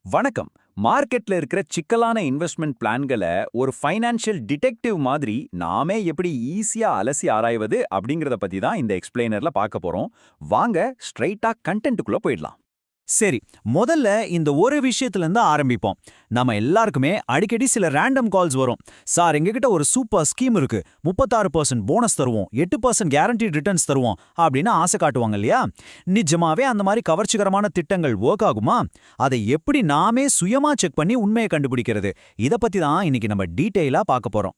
வணக்கம். மார்க்கெட்ல இருக்கிற சிக்கலான இன்வெஸ்ட்மெண்ட் பிளான்களை ஒரு ஃபைனான்ஷியல் டிடெக்டிவ் மாதிரி நாமே எப்படி ஈஸியா அலசி ஆராய்வது அப்படிங்கறத பத்தி தான் இந்த எக்ஸ்பிளைனர்ல பார்க்க போறோம். வாங்க ஸ்ட்ரைட்டா கண்டென்ட்டுக்குள்ள போயிடலாம். சரி, முதல்ல இந்த ஒரு விஷயத்துல இருந்து ஆரம்பிப்போம். நம்ம எல்லாருக்குமே அடிக்கடி சில ரேண்டம் கால்ஸ் வரும். சார், எங்ககிட்ட ஒரு சூப்பர் ஸ்கீம் இருக்கு, 36% போனஸ் தருவோம், 8% கேரண்டீட் ரிட்டர்ன்ஸ் தருவோம் அப்படின்னு ஆசை காட்டுவாங்க இல்லையா? நிஜமாவே அந்த மாதிரி கவர்ச்சிகரமான திட்டங்கள் ஒர்க் ஆகுமா? அதை எப்படி நாமே சுயமா செக் பண்ணி உண்மையை கண்டுபிடிக்கிறது? இத பத்தி தான் இன்னைக்கு நம்ம டீட்டெயிலா பார்க்க போறோம்.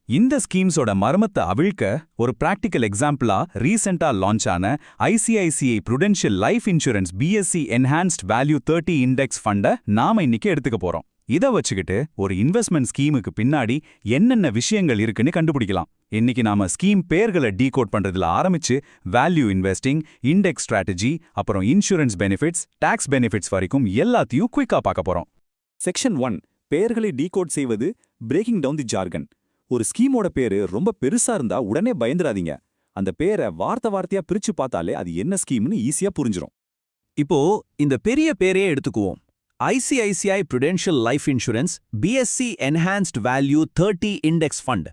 இந்த ஸ்கீம்ஸோட மர்மத்தை அவிழ்க்க ஒரு பிராக்டிக்கல் எக்ஸாம்பிளா ரீசெண்டா லான்ச் ஆன ICICI Prudential life insurance BSE enhanced value 30 index ஃபண்டை நாம இன்னைக்கு எடுத்துக்க போறோம். இதை வச்சுக்கிட்டு ஒரு இன்வெஸ்ட்மெண்ட் ஸ்கீமுக்கு பின்னாடி என்னென்ன விஷயங்கள் இருக்குன்னு கண்டுபிடிக்கலாம். இன்னைக்கு நாம ஸ்கீம் பேர்களை டீகோட் பண்றதுல ஆரம்பிச்சு வேல்யூ இன்வெஸ்டிங், இண்டெக்ஸ் ஸ்ட்ராட்டஜி, அப்புறம் இன்சூரன்ஸ் பெனிஃபிட்ஸ், டாக்ஸ் பெனிஃபிட்ஸ் வரைக்கும் எல்லாத்தையும் குயிக்கா பார்க்க போறோம். செக்ஷன் 1, பெயர்களை டீகோட் செய்வது, பிரேக்கிங் டவுன் தி ஜார்கன். ஒரு ஸ்கீமோட பேரு ரொம்ப பெருசா இருந்தா உடனே பயந்துடாதீங்க. அந்த பேரை வார்த்தையா பிரிச்சு பார்த்தாலே அது என்ன ஸ்கீம்னு ஈஸியா புரிஞ்சிரும். இப்போ இந்த பெரிய பேரே எடுத்துக்குவோம். ICICI Prudential life insurance BSE enhanced value 30 index fund.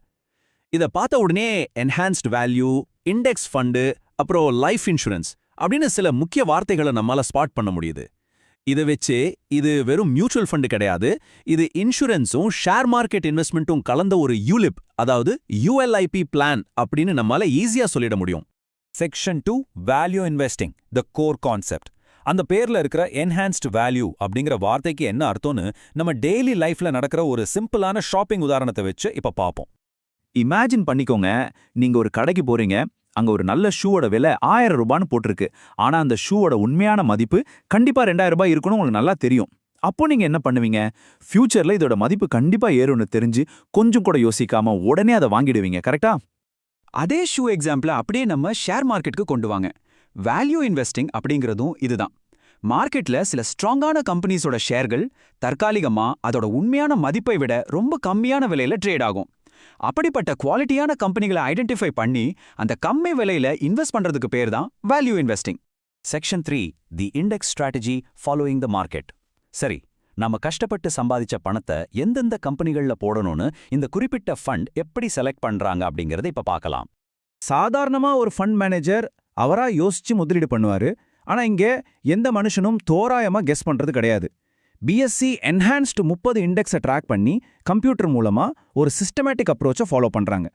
இதை பார்த்த உடனே என்ஹான்ஸ்ட் வேல்யூ, இண்டெக்ஸ் ஃபண்டு, அப்புறம் லைஃப் இன்சூரன்ஸ் அப்படின்னு சில முக்கிய வார்த்தைகளை நம்மால ஸ்பாட் பண்ண முடியுது. இதை வச்சு இது வெறும் மியூச்சுவல் ஃபண்டு கிடையாது, இது இன்சூரன்ஸும் ஷேர் மார்க்கெட் இன்வெஸ்ட்மெண்ட்டும் கலந்த ஒரு யூலிப், அதாவது யூஎல்ஐபி பிளான் அப்படின்னு நம்மால ஈஸியா சொல்லிட முடியும். Section 2, value investing, the core concept. அந்த பேர்ல இருக்கிற என்ஹான்ஸ்ட் வேல்யூ அப்படிங்கிற வார்த்தைக்கு என்ன அர்த்தம்னு நம்ம டெய்லி லைஃப்ல நடக்கிற ஒரு சிம்பிளான ஷாப்பிங் உதாரணத்தை வச்சு இப்ப பார்ப்போம். இமேஜின் பண்ணிக்கோங்க, நீங்க ஒரு கடைக்கு போறீங்க. அங்க ஒரு நல்ல ஷூவோட விலை 1000 ரூபான்னு போட்டிருக்கு. ஆனா அந்த ஷூவோட உண்மையான மதிப்பு கண்டிப்பா 2000 ரூபாய் இருக்கணும் உங்களுக்கு நல்லா தெரியும். அப்போ நீங்க என்ன பண்ணுவீங்க? ஃபியூச்சர்ல இதோட மதிப்பு கண்டிப்பா ஏறும்னு தெரிஞ்சு கொஞ்சம் கூட யோசிக்காம உடனே அதை வாங்கிடுவீங்க, கரெக்டா? அதே ஷூ எக்ஸாம்பிள அப்படியே நம்ம ஷேர் மார்க்கெட்டுக்கு கொண்டு வாங்க. வேல்யூ இன்வெஸ்டிங் அப்படிங்கிறதும் இதுதான். மார்க்கெட்ல சில ஸ்ட்ராங்கான கம்பெனிஸோட ஷேர்கள் தற்காலிகமா அதோட உண்மையான மதிப்பை விட ரொம்ப கம்மியான விலையில ட்ரேட் ஆகும். அப்படிப்பட்ட குவாலிட்டியான கம்பெனிகளை ஐடென்டிஃபை பண்ணி அந்த கம்மி விலையில இன்வெஸ்ட் பண்றதுக்கு பேர் தான் value investing. Section 3, the index strategy following the market. சரி, நாம கஷ்டப்பட்டு சம்பாதிச்ச பணத்தை எந்தெந்த கம்பெனிகள்ல போடணும்னு இந்த குறிப்பிட்ட ஃபண்ட் எப்படி செலக்ட் பண்றாங்க அப்படிங்கறத இப்ப பார்க்கலாம். சாதாரணமா ஒரு ஃபண்ட் மேனேஜர் அவரா யோசிச்சு முதலீடு பண்ணுவாரு. ஆனா இங்க எந்த மனுஷனும் தோராயமா கெஸ் பண்றது கிடையாது. பிஎஸ்சி என்ஹான்ஸ்டு 30 இண்டெக்ஸை ட்ராக் பண்ணி கம்ப்யூட்டர் மூலமா ஒரு சிஸ்டமேட்டிக் அப்ரோச்சை ஃபாலோ பண்றாங்க.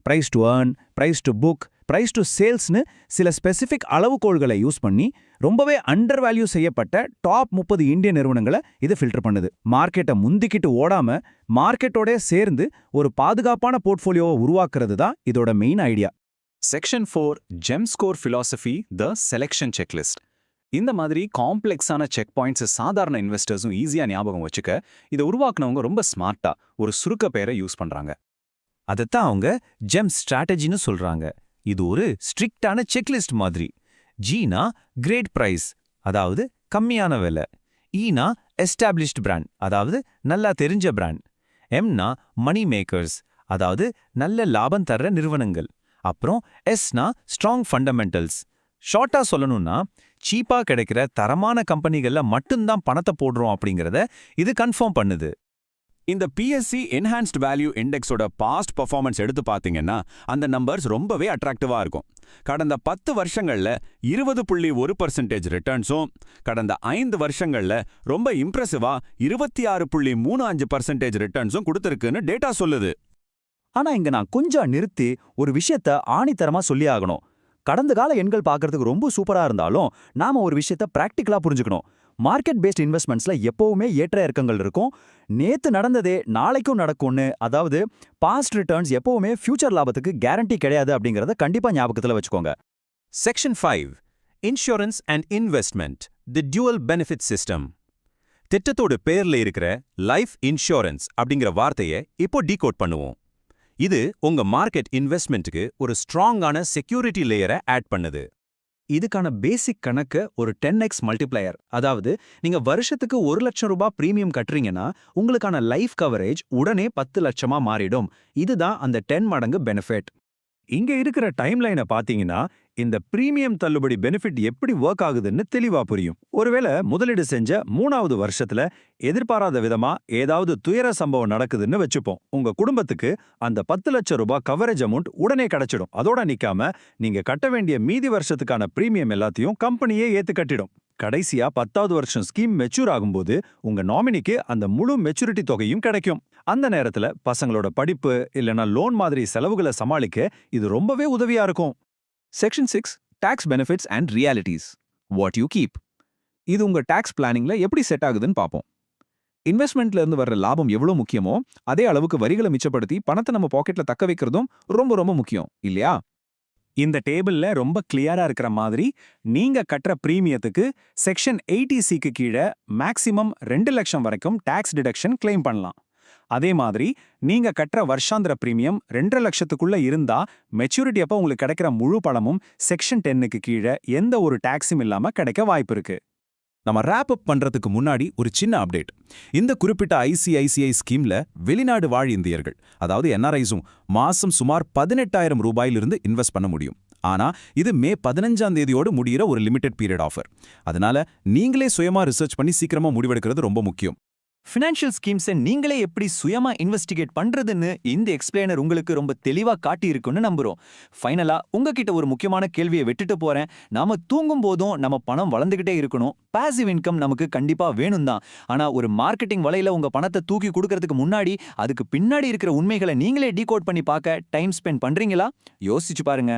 Price to earn, price to book, price to சேல்ஸ்னு சில ஸ்பெசிஃபிக் அளவுகோள்களை யூஸ் பண்ணி ரொம்பவே அண்டர் வேல்யூ செய்யப்பட்ட டாப் 30 இந்திய நிறுவனங்களை இது ஃபில்டர் பண்ணுது. மார்க்கெட்டை முந்திக்கிட்டு ஓடாம மார்க்கெட்டோட சேர்ந்து ஒரு பாதுகாப்பான போர்ட்ஃபோலியோவை உருவாக்குறது தான் இதோட main idea. Section 4, GeM score philosophy, the selection checklist. இந்த மாதிரி காம்ப்ளெக்ஸான செக் பாயிண்ட்ஸ் சாதாரண இன்வெஸ்டர்ஸும் ஈஸியா ஞாபகம் வச்சுக்க இதை உருவாக்குனவங்க ரொம்ப ஸ்மார்ட்டா ஒரு சுருக்க பெயரை யூஸ் பண்றாங்க. அதைத்தான் அவங்க ஜெம் ஸ்ட்ராட்டஜின்னு சொல்றாங்க. இது ஒரு ஸ்ட்ரிக்டான செக்லிஸ்ட் மாதிரி. ஜீனா கிரேட் பிரைஸ், அதாவது கம்மியான விலை. ஈனா எஸ்டாப்ளிஷ்ட் பிராண்ட், அதாவது நல்லா தெரிஞ்ச பிராண்ட். எம்னா மணி மேக்கர்ஸ், அதாவது நல்ல லாபம் தர்ற நிறுவனங்கள். அப்புறம் எஸ்னா ஸ்ட்ராங் ஃபண்டமெண்டல்ஸ். ஷார்ட்டா சொல்லணும்னா சீப்பா கிடைக்கிற தரமான கம்பெனிகள்ல மட்டும்தான் பணத்தை போடுறோம் அப்படிங்கறத இது கன்ஃபார்ம் பண்ணுது. இந்த பிஎஸ்சி என்ஹான்ஸ்ட் வேல்யூ இண்டெக்ஸோட பாஸ்ட் பர்ஃபார்மன்ஸ் எடுத்து பார்த்தீங்கன்னா அந்த நம்பர்ஸ் ரொம்பவே அட்ராக்டிவா இருக்கும். கடந்த 10 வருஷங்கள்ல 20.1% ரிட்டர்ன்ஸும், கடந்த 5 வருஷங்கள்ல ரொம்ப இம்ப்ரெசிவா 26.35% ரிட்டர்ன்ஸும் கொடுத்திருக்குன்னு டேட்டா சொல்லுது. ஆனா இங்க நான் கொஞ்சம் நிறுத்தி ஒரு விஷயத்த ஆணித்தரமா சொல்லி ஆகணும். கடந்த கால எண்கள் பார்க்கறதுக்கு ரொம்ப சூப்பரா இருந்தாலும் நாம ஒரு விஷயத்த பிராக்டிகலா புரிஞ்சுக்கணும். மார்க்கெட் பேஸ்ட் இன்வெஸ்ட்மெண்ட்ஸ்ல எப்பவுமே ஏற்ற இறக்கங்கள் இருக்கும். நேத்து நடந்ததே நாளைக்கும் நடக்கும்னு, அதாவது பாஸ்ட் ரிட்டர்ன்ஸ் எப்பவுமே ஃபியூச்சர் லாபத்துக்கு கேரண்டி கிடையாது அப்படிங்கறத கண்டிப்பா ஞாபகத்துல வச்சுக்கோங்க. Section 5, insurance and investment, the dual benefit system. திட்டத்தோட பேர்ல இருக்கிற லைஃப் இன்சூரன்ஸ் அப்படிங்கிற வார்த்தையை இப்போ டீகோட் பண்ணுவோம். இது உங்க மார்க்கெட் இன்வெஸ்ட்மெண்ட்டுக்கு ஒரு ஸ்ட்ராங்கான செக்யூரிட்டி லேயரை ஆட் பண்ணுது. இதுக்கான பேசிக் கணக்கு ஒரு 10x மல்டிப்ளையர். அதாவது நீங்க வருஷத்துக்கு 1 லட்சம் ரூபாய் பிரீமியம் கட்டுறீங்கன்னா உங்களுக்கான லைஃப் கவரேஜ் உடனே 10 லட்சமா மாறிடும். இதுதான் அந்த 10 மடங்கு பெனிஃபிட். இங்க இருக்கிற டைம்லைனை பாத்தீங்கன்னா இந்த பிரீமியம் தள்ளுபடி பெனிஃபிட் எப்படி ஒர்க் ஆகுதுன்னு தெளிவா புரியும். ஒருவேளை முதலீடு செஞ்ச 3வது வருஷத்துல எதிர்பாராத விதமா ஏதாவது துயர சம்பவம் நடக்குதுன்னு வச்சுப்போம். உங்க குடும்பத்துக்கு அந்த 10 லட்சம் ரூபாய் கவரேஜ் அமௌண்ட் உடனே கிடைச்சிடும். அதோட நிக்காம நீங்க கட்ட வேண்டிய மீதி வருஷத்துக்கான பிரீமியம் எல்லாத்தையும் கம்பெனியே ஏத்து கட்டிடும். கடைசியா 10வது வருஷம் ஸ்கீம் மெச்சூர் ஆகும்போது உங்க நாமினிக்கு அந்த முழு மெச்சூரிட்டி தொகையும் கிடைக்கும். அந்த நேரத்துல பசங்களோட படிப்பு இல்லனா லோன் மாதிரி செலவுகளை சமாளிக்க இது ரொம்பவே உதவியா இருக்கும். Section 6 tax benefits and realities. What you keep. இது உங்க டாக்ஸ் பிளானிங்ல எப்படி செட் ஆகுதுன்னு பார்ப்போம். இன்வெஸ்ட்மெண்ட்ல இருந்து வர்ற லாபம் எவ்வளவு முக்கியமோ அதே அளவுக்கு வரிகளை மிச்சப்படுத்தி பணத்தை நம்ம பாக்கெட்ல தக்க வைக்கிறதும் ரொம்ப ரொம்ப முக்கியம் இல்லையா? இந்த டேபிள்ல ரொம்ப கிளியரா இருக்கிற மாதிரி நீங்க கட்டுற பிரீமியத்துக்கு செக்ஷன் 80C கீழே மேக்ஸிமம் 2 லட்சம் வரைக்கும் டாக்ஸ் டிடக்ஷன் கிளைம் பண்ணலாம். அதே மாதிரி நீங்க கட்டுற வருஷாந்திர பிரீமியம் 2.5 லட்சத்துக்குள்ள இருந்தா மெச்சூரிட்டி அப்ப உங்களுக்கு கிடைக்கிற முழு பணமும் செக்ஷன் 10க்கு கீழே எந்த ஒரு டாக்ஸும் இல்லாம கிடைக்க வாய்ப்பு இருக்கு. நம்ம ரேப் அப் பண்றதுக்கு முன்னாடி ஒரு சின்ன அப்டேட். இந்த குறிப்பிட்ட ஐசிஐசிஐ ஸ்கீம்ல வெளிநாடு வாழ் இந்தியர்கள், அதாவது என்ஆர்ஐஸும் மாசம் சுமார் 18,000 ரூபாயிலிருந்து இன்வெஸ்ட் பண்ண முடியும். ஆனா இது மே 15ஆம் தேதியோடு முடியிற ஒரு லிமிடெட் பீரியட் ஆஃபர். அதனால நீங்களே சுயமா ரிசர்ச் பண்ணி சீக்கிரமா முடிவெடுக்கிறது ரொம்ப முக்கியம். ஃபினான்ஷியல் ஸ்கீம்ஸை நீங்களே எப்படி சுயமா இன்வெஸ்டிகேட் பண்றதுன்னு இந்த எக்ஸ்பிளைனர் உங்களுக்கு ரொம்ப தெளிவா காட்டியிருக்குன்னு நம்புறோம். ஃபைனலா உங்ககிட்ட ஒரு முக்கியமான கேள்வியை விட்டுட்டு போறேன். நாம தூங்கும் போதும் நம்ம பணம் வளர்ந்துகிட்டே இருக்கணும். பாசிவ் இன்கம் நமக்கு கண்டிப்பா வேணும் தான். ஆனா ஒரு மார்க்கெட்டிங் வலையில உங்க பணத்தை தூக்கி கொடுக்கறதுக்கு முன்னாடி அதுக்கு பின்னாடி இருக்கிற உண்மைகளை நீங்களே டீகோட் பண்ணி பார்க்க டைம் ஸ்பெண்ட் பண்றீங்களா? யோசிச்சு பாருங்க.